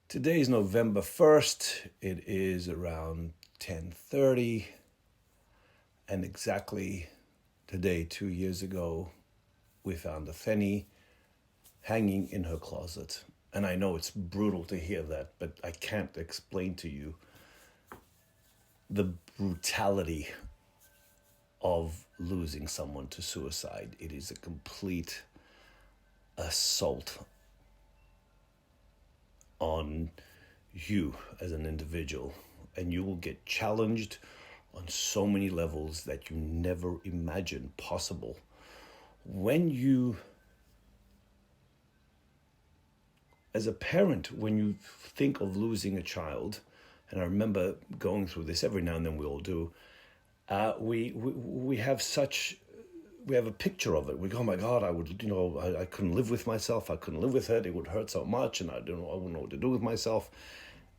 Today is November 1st. It is around 10:30, and exactly today, 2 years ago, we found Athenie hanging in her closet. And I know it's brutal to hear that, but I can't explain to you the brutality of losing someone to suicide. It is a complete assault on you as an individual, and you will get challenged on so many levels that you never imagined possible. When you, as a parent, when you think of losing a child, and I remember going through this every now and then, we all do, we have a picture of it. We go, oh my God, I couldn't live with myself. I couldn't live with it. It would hurt so much, and I wouldn't know what to do with myself.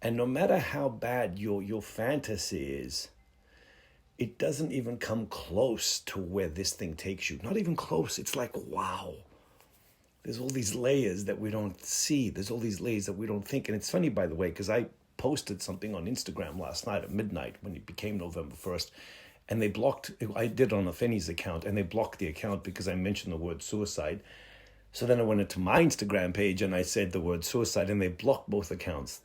And no matter how bad your fantasy is, it doesn't even come close to where this thing takes you. Not even close. It's like, wow. There's all these layers that we don't see. There's all these layers that we don't think. And it's funny, by the way, because I posted something on Instagram last night at midnight when it became November 1st. And they blocked, I did on Athenie's account, and they blocked the account because I mentioned the word suicide. So then I went into my Instagram page and I said the word suicide, and they blocked both accounts.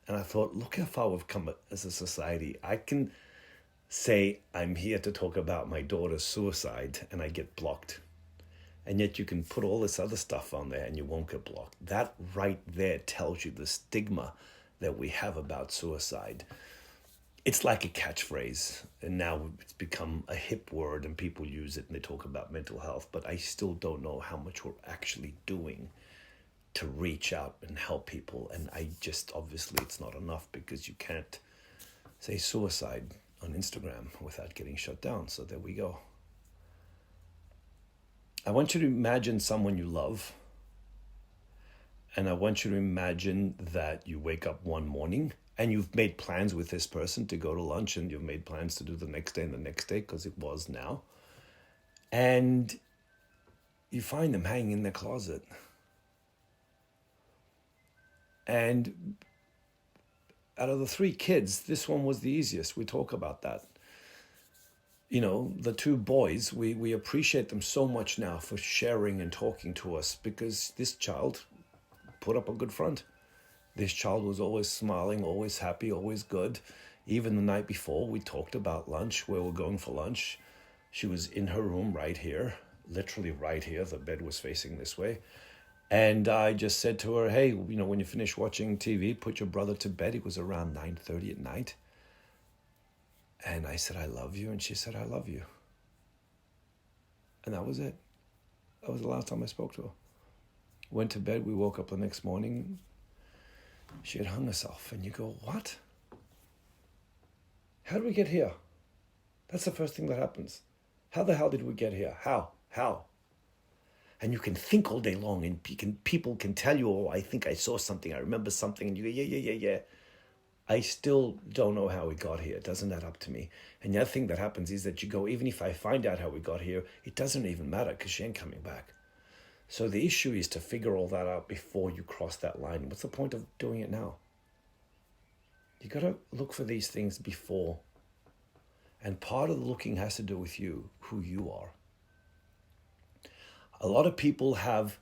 And I thought, look how far we've come as a society. I can say I'm here to talk about my daughter's suicide and I get blocked. And yet you can put all this other stuff on there and you won't get blocked. That right there tells you the stigma that we have about suicide. It's like a catchphrase, and now it's become a hip word and people use it and they talk about mental health, but I still don't know how much we're actually doing to reach out and help people. And obviously it's not enough, because you can't say suicide on Instagram without getting shut down. So there we go. I want you to imagine someone you love, and I want you to imagine that you wake up one morning and you've made plans with this person to go to lunch, and you've made plans to do the next day and the next day, because it was now. And you find them hanging in their closet. And out of the three kids, this one was the easiest. We talk about that. You know, the two boys, we appreciate them so much now for sharing and talking to us, because this child put up a good front. This child was always smiling, always happy, always good. Even the night before, we talked about lunch, where we're going for lunch. She was in her room right here, literally right here. The bed was facing this way. And I just said to her, hey, when you finish watching TV, put your brother to bed. It was around 9:30 at night. And I said, I love you. And she said, I love you. And that was it. That was the last time I spoke to her. Went to bed. We woke up the next morning. She had hung herself. And you go, what? How did we get here? That's the first thing that happens. How the hell did we get here? How? And you can think all day long, and people can tell you, oh, I think I saw something, I remember something, and you go, yeah. I still don't know how we got here. It doesn't add up to me. And the other thing that happens is that you go, even if I find out how we got here, it doesn't even matter, because she ain't coming back. So the issue is to figure all that out before you cross that line. What's the point of doing it now? You got to look for these things before. And part of the looking has to do with you, who you are. A lot of people have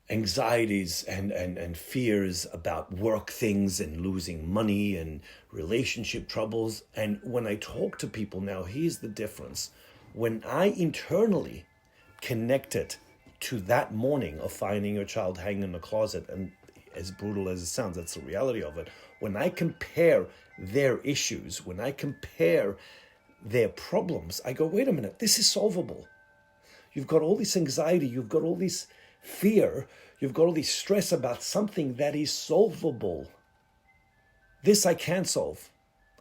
anxieties and fears about work things and losing money and relationship troubles. And when I talk to people now, here's the difference. When I internally connect it to that morning of finding your child hanging in the closet, and as brutal as it sounds, that's the reality of it. When I compare their issues, when I compare their problems, I go, wait a minute, this is solvable. You've got all this anxiety, you've got all this fear, you've got all this stress about something that is solvable. This I can't solve.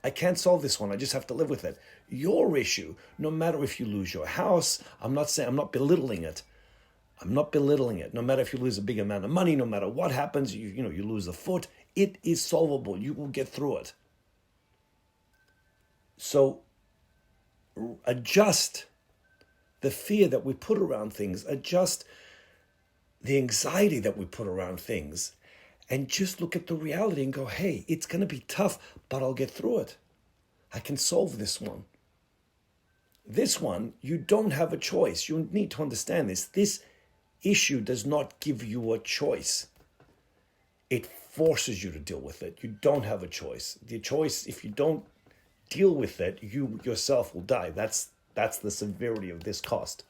I can't solve this one. I just have to live with it. Your issue, no matter if you lose your house, I'm not belittling it. No matter if you lose a big amount of money, no matter what happens, you lose a foot, it is solvable. You will get through it. So adjust the fear that we put around things, adjust the anxiety that we put around things, and just look at the reality and go, hey, it's going to be tough, but I'll get through it. I can solve this one. This one, you don't have a choice. You need to understand this. This issue does not give you a choice. It forces you to deal with it. You don't have a choice. The choice, if you don't deal with it, you yourself will die. That's the severity of this cost.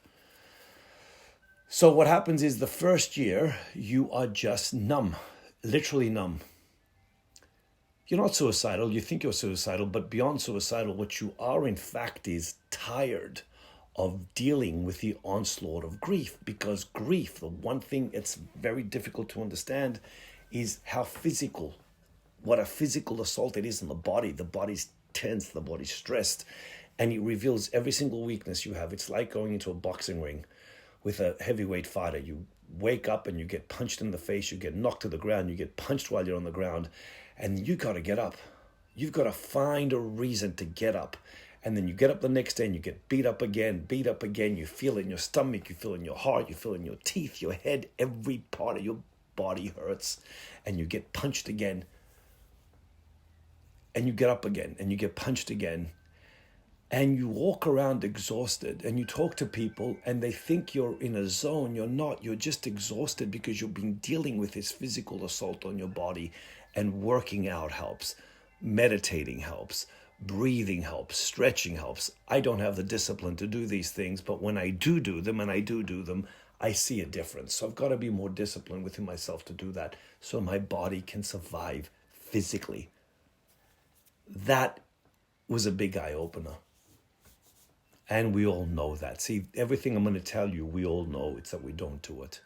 So what happens is the first year, you are just numb, literally numb. You're not suicidal. You think you're suicidal, but beyond suicidal, what you are in fact is tired of dealing with the onslaught of grief, because grief, the one thing it's very difficult to understand is how physical, what a physical assault it is on the body. The body's tense, the body's stressed, and it reveals every single weakness you have. It's like going into a boxing ring with a heavyweight fighter. You wake up and you get punched in the face, you get knocked to the ground, you get punched while you're on the ground, and you got to get up. You've got to find a reason to get up. And then you get up the next day and you get beat up again. You feel it in your stomach, you feel it in your heart, you feel it in your teeth, your head, every part of your body hurts. And you get punched again. And you get up again and you get punched again. And you walk around exhausted and you talk to people and they think you're in a zone. You're not. You're just exhausted because you've been dealing with this physical assault on your body. And working out helps. Meditating helps. Breathing helps. Stretching helps. I don't have the discipline to do these things, but when I do them, and I do them, I see a difference. So I've got to be more disciplined within myself to do that so my body can survive physically. That was a big eye-opener. And we all know that. See, everything I'm going to tell you, we all know. It's that we don't do it.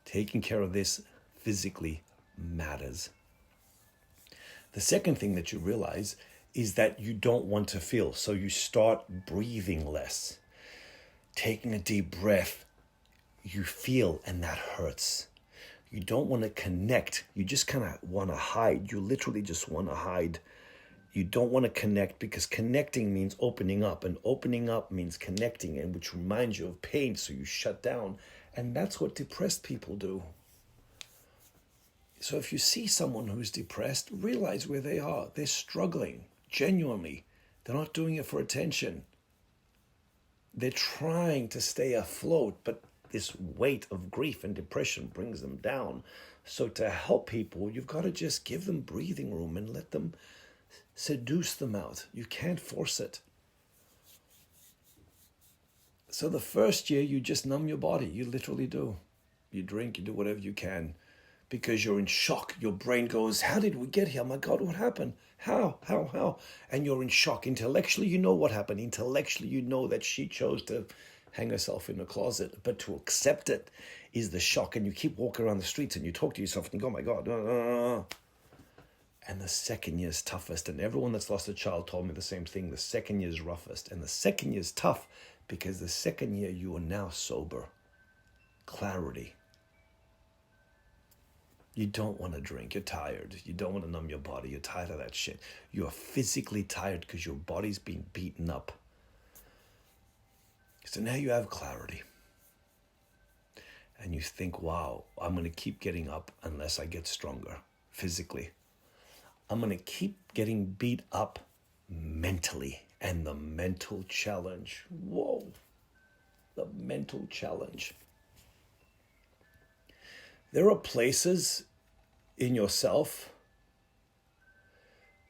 Taking care of this physically matters. The second thing that you realize is that you don't want to feel. So you start breathing less. Taking a deep breath, you feel, and that hurts. You don't want to connect. You just kind of want to hide. You literally just want to hide. You don't want to connect because connecting means opening up, and opening up means connecting, and which reminds you of pain, so you shut down. And that's what depressed people do. So if you see someone who's depressed, realize where they are. They're struggling, genuinely. They're not doing it for attention. They're trying to stay afloat, but this weight of grief and depression brings them down. So to help people, you've got to just give them breathing room and let them seduce them out. You can't force it. So the first year, you just numb your body. You literally do. You drink, you do whatever you can because you're in shock. Your brain goes, how did we get here? Oh my God, what happened? How? And you're in shock. Intellectually, you know what happened. Intellectually, you know that she chose to hang herself in a closet. But to accept it is the shock. And you keep walking around the streets and you talk to yourself and you go, oh my God. And the second year is toughest. And everyone that's lost a child told me the same thing. The second year is roughest. And the second year is tough because the second year you are now sober. Clarity. You don't want to drink. You're tired. You don't want to numb your body. You're tired of that shit. You're physically tired because your body's being beaten up. So now you have clarity. And you think, wow, I'm going to keep getting up unless I get stronger physically. I'm going to keep getting beat up mentally. And the mental challenge. Whoa. The mental challenge. There are places in yourself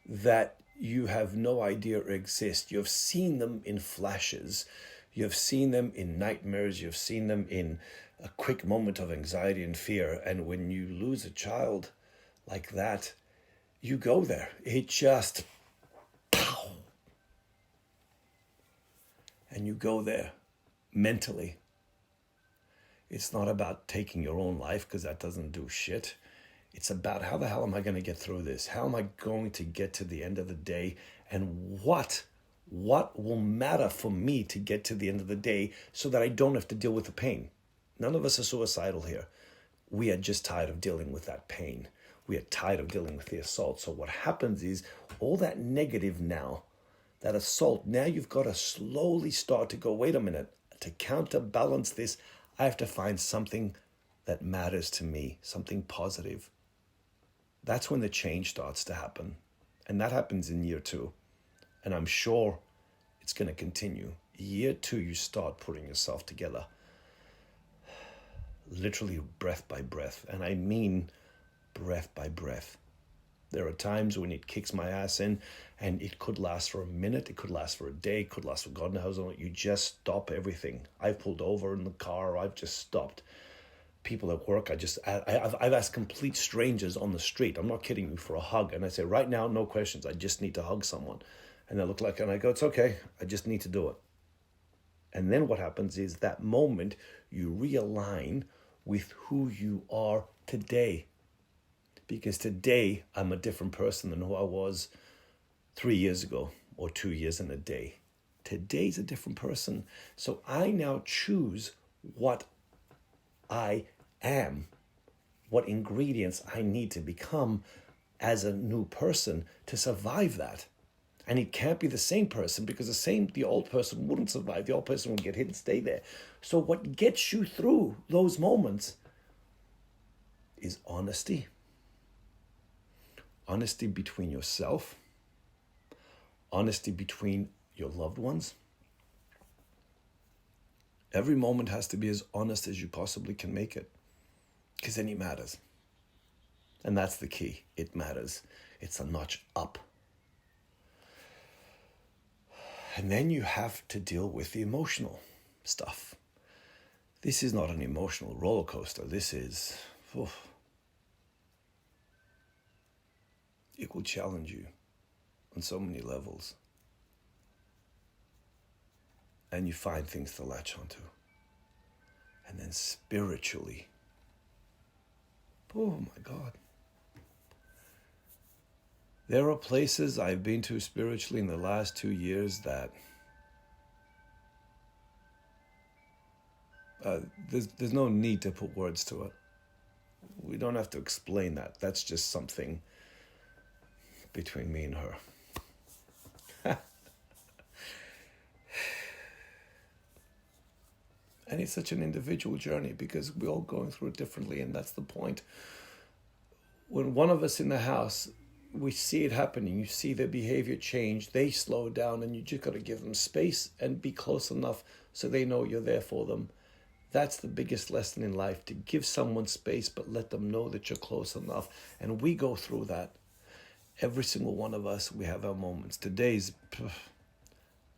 that you have no idea exist. You've seen them in flashes. You've seen them in nightmares. You've seen them in a quick moment of anxiety and fear. And when you lose a child like that, you go there. It just, pow. And you go there mentally. It's not about taking your own life because that doesn't do shit. It's about how the hell am I going to get through this? How am I going to get to the end of the day? And what will matter for me to get to the end of the day so that I don't have to deal with the pain? None of us are suicidal here. We are just tired of dealing with that pain. We are tired of dealing with the assault. So what happens is all that negative now, that assault, now you've got to slowly start to go, wait a minute, to counterbalance this, I have to find something that matters to me, something positive. That's when the change starts to happen. And that happens in year 2. And I'm sure it's going to continue. Year 2, you start putting yourself together. Literally breath by breath. And I mean breath by breath. There are times when it kicks my ass in, and it could last for a minute, it could last for a day, it could last for God knows how long. You just stop everything. I've pulled over in the car, I've just stopped. People at work, I've asked complete strangers on the street, I'm not kidding you, for a hug. And I say, right now, no questions, I just need to hug someone. And they look like, and I go, it's okay, I just need to do it. And then what happens is that moment you realign with who you are today. Because today I'm a different person than who I was 3 years ago or 2 years and a day. Today's a different person. So I now choose what I am, what ingredients I need to become as a new person to survive that. And it can't be the same person, because the old person wouldn't survive. The old person would get hit and stay there. So what gets you through those moments is honesty. Honesty between yourself, honesty between your loved ones. Every moment has to be as honest as you possibly can make it, because then it matters. And that's the key. It matters. It's a notch up. And then you have to deal with the emotional stuff. This is not an emotional roller coaster. This is... It will challenge you on so many levels. And you find things to latch onto. And then spiritually, oh my God. There are places I've been to spiritually in the last 2 years that there's no need to put words to it. We don't have to explain that. That's just something between me and her. And it's such an individual journey, because we're all going through it differently, and that's the point. When one of us in the house, we see it happening, you see their behavior change, they slow down, and you just got to give them space and be close enough so they know you're there for them. That's the biggest lesson in life, to give someone space, but let them know that you're close enough. And we go through that. Every single one of us, we have our moments. Today's,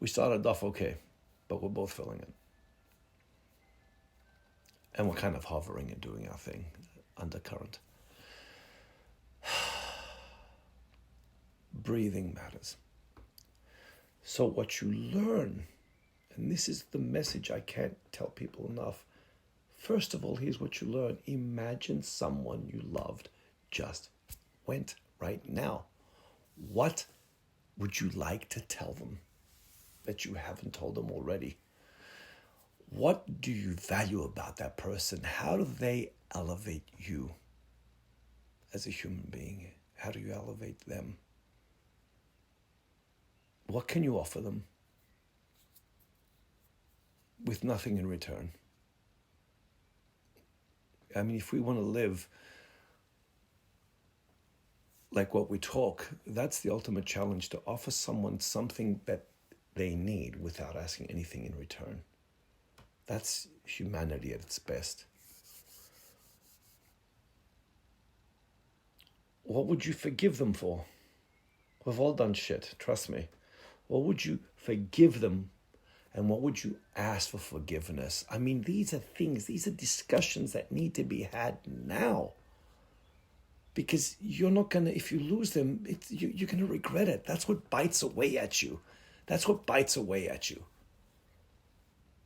we started off okay, but we're both feeling it. And we're kind of hovering and doing our thing, undercurrent. Breathing matters. So what you learn, and this is the message I can't tell people enough. First of all, here's what you learn. Imagine someone you loved just went right now. What would you like to tell them that you haven't told them already? What do you value about that person? How do they elevate you as a human being? How do you elevate them? What can you offer them with nothing in return? I mean, if we want to live like what we talk, that's the ultimate challenge, to offer someone something that they need without asking anything in return. That's humanity at its best. What would you forgive them for? We've all done shit, trust me. What would you forgive them, and what would you ask for forgiveness? I mean, these are things, these are discussions that need to be had now. Because you're not going to, if you lose them, you're going to regret it. That's what bites away at you. That's what bites away at you.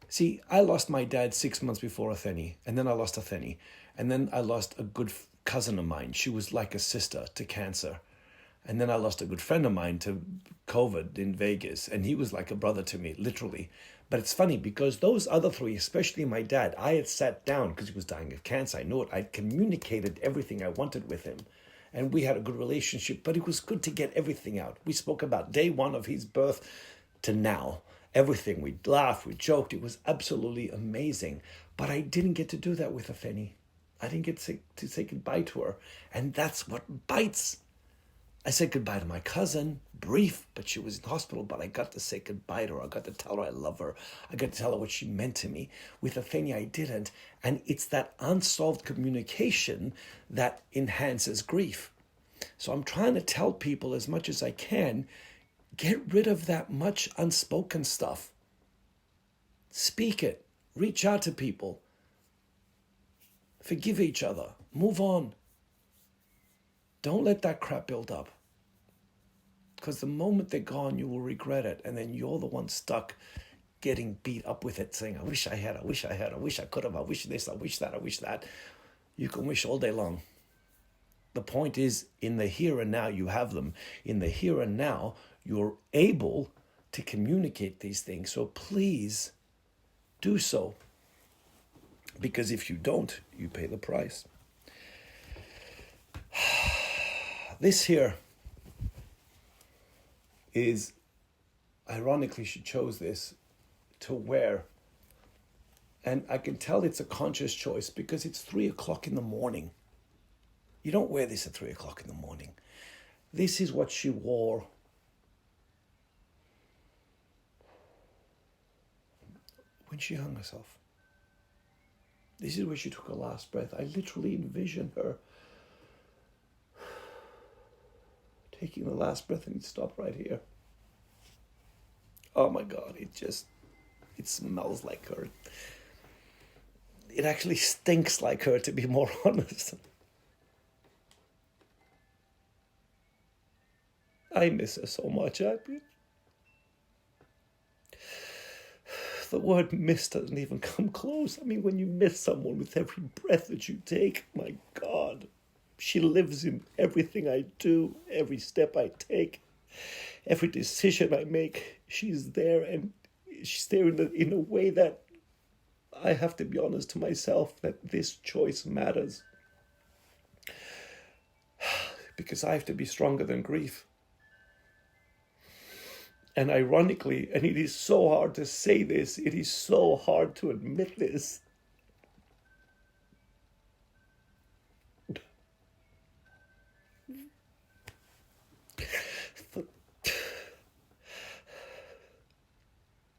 See, I lost my dad 6 months before Athenie, and then I lost Athenie. And then I lost a good cousin of mine. She was like a sister to cancer. And then I lost a good friend of mine to COVID in Vegas, and he was like a brother to me, literally. But it's funny, because those other three, especially my dad, I had sat down because he was dying of cancer. I knew it. I'd communicated everything I wanted with him, and we had a good relationship, but it was good to get everything out. We spoke about day one of his birth to now. Everything. We laughed, we joked. It was absolutely amazing. But I didn't get to do that with Athenie. I didn't get to say goodbye to her. And that's what bites. I said goodbye to my cousin, brief, but she was in hospital, but I got to say goodbye to her. I got to tell her I love her. I got to tell her what she meant to me. With Athenie, I didn't. And it's that unsolved communication that enhances grief. So I'm trying to tell people as much as I can, get rid of that much unspoken stuff. Speak it. Reach out to people. Forgive each other. Move on. Don't let that crap build up. Because the moment they're gone, you will regret it. And then you're the one stuck getting beat up with it, saying, I wish I had, I wish I had, I wish I could have, I wish this, I wish that, I wish that. You can wish all day long. The point is, in the here and now, you have them. In the here and now, you're able to communicate these things. So please do so. Because if you don't, you pay the price. This here is, ironically, she chose this to wear. And I can tell it's a conscious choice because it's 3 o'clock in the morning. You don't wear this at 3 o'clock in the morning. This is what she wore when she hung herself. This is where she took her last breath. I literally envision her taking the last breath, and it stopped right here. Oh my God, it smells like her. It actually stinks like her, to be more honest. I miss her so much. The word miss doesn't even come close. I mean, when you miss someone with every breath that you take, my God, she lives in everything I do, every step I take, every decision I make. She's there, and she's there in a way that I have to be honest to myself that this choice matters. Because I have to be stronger than grief. And ironically, and it is so hard to say this, it is so hard to admit this.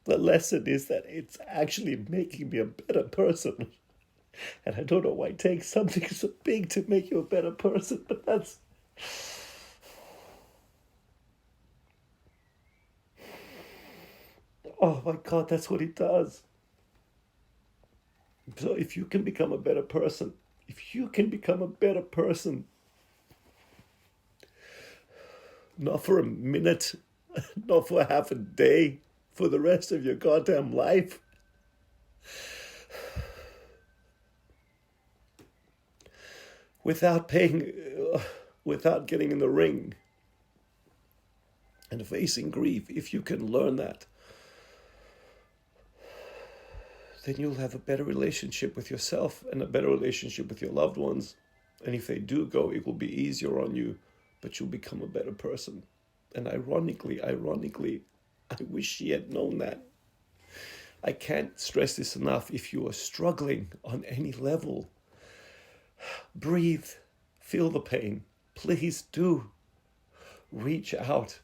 The lesson is that it's actually making me a better person. And I don't know why it takes something so big to make you a better person, but that's... Oh my God, that's what it does. So if you can become a better person, not for a minute, not for half a day, for the rest of your goddamn life, without getting in the ring and facing grief, if you can learn that, then you'll have a better relationship with yourself and a better relationship with your loved ones. And if they do go, it will be easier on you, but you'll become a better person. And ironically, I wish she had known that. I can't stress this enough. If you are struggling on any level, breathe, feel the pain. Please do reach out.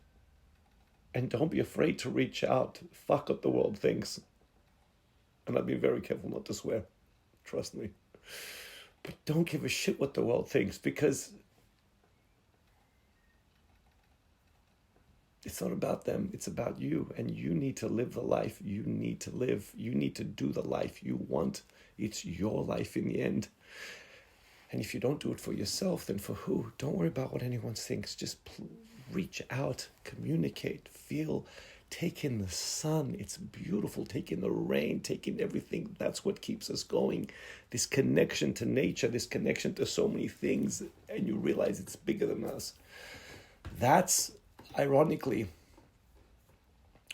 And don't be afraid to reach out. Fuck what the world thinks. And I've been very careful not to swear. Trust me. But don't give a shit what the world thinks, because it's not about them. It's about you. And you need to live the life you need to live. You need to do the life you want. It's your life in the end. And if you don't do it for yourself, then for who? Don't worry about what anyone thinks. Just reach out, communicate, feel. Take in the sun. It's beautiful. Take in the rain. Take in everything. That's what keeps us going. This connection to nature, this connection to so many things, and you realize it's bigger than us. That's, ironically,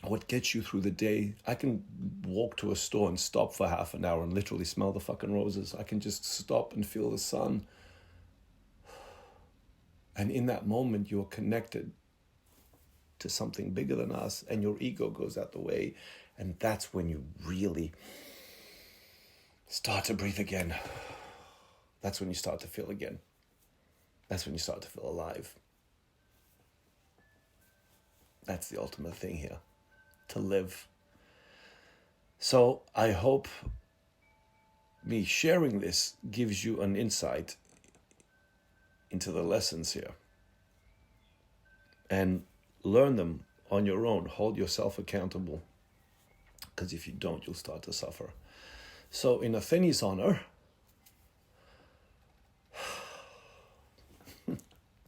what gets you through the day. I can walk to a store and stop for half an hour and literally smell the fucking roses. I can just stop and feel the sun. And in that moment, you're connected to something bigger than us, and your ego goes out the way, and that's when you really start to breathe again. That's when you start to feel again. That's when you start to feel alive. That's the ultimate thing here, to live. So I hope me sharing this gives you an insight into the lessons here. And learn them on your own. Hold yourself accountable. Because if you don't, you'll start to suffer. So in Athenie's honor,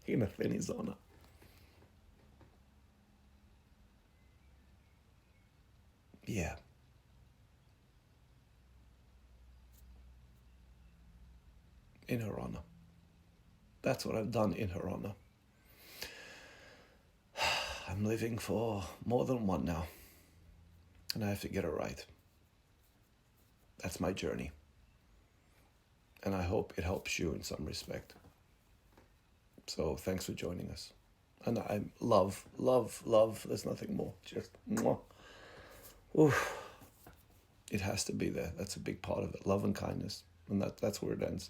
in Athenie's honor, yeah. In her honor. That's what I've done in her honor. I'm living for more than one now. And I have to get it right. That's my journey. And I hope it helps you in some respect. So thanks for joining us. And I love. There's nothing more. Just mwah. Oof. It has to be there. That's a big part of it. Love and kindness. And that's where it ends.